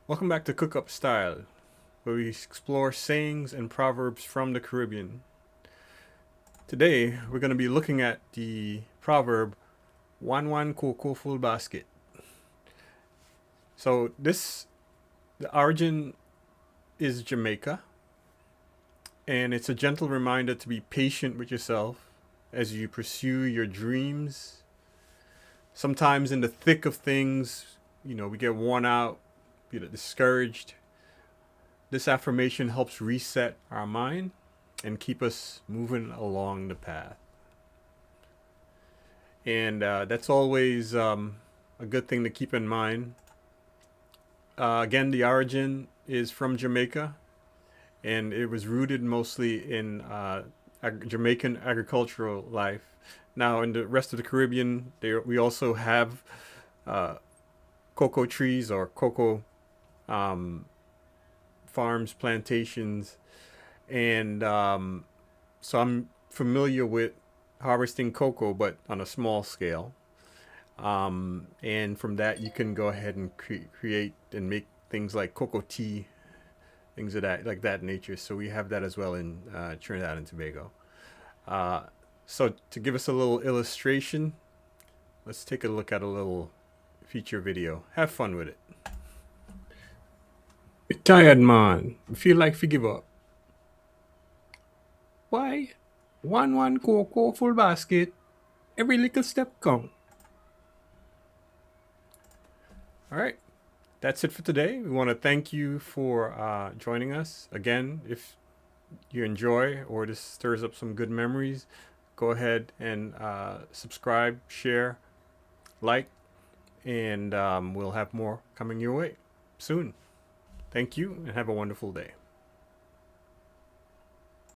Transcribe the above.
Welcome back to Cook Up Style, where we explore sayings and proverbs from the Caribbean. Today, we're going to be looking at the proverb, Wan Wan Cocoa Full Basket. So, the origin is Jamaica, and it's a gentle reminder to be patient with yourself as you pursue your dreams. Sometimes, in the thick of things, we get worn out, discouraged. This affirmation helps reset our mind and keep us moving along the path. And that's always a good thing to keep in mind. Again, the origin is from Jamaica, and it was rooted mostly in Jamaican agricultural life. Now, in the rest of the Caribbean, we also have cocoa trees or cocoa farms, plantations, and so I'm familiar with harvesting cocoa, but on a small scale. And from that, you can go ahead and create and make things like cocoa tea, things of that like that nature. So we have that as well in Trinidad and Tobago. So to give us a little illustration, let's take a look at a little feature video. Have fun with it. You're tired, man. You feel like you give up. Why? One cocoa full basket. Every little step count. All right. That's it for today. We want to thank you for joining us. Again, if you enjoy or this stirs up some good memories, go ahead and subscribe, share, like, and we'll have more coming your way soon. Thank you and have a wonderful day.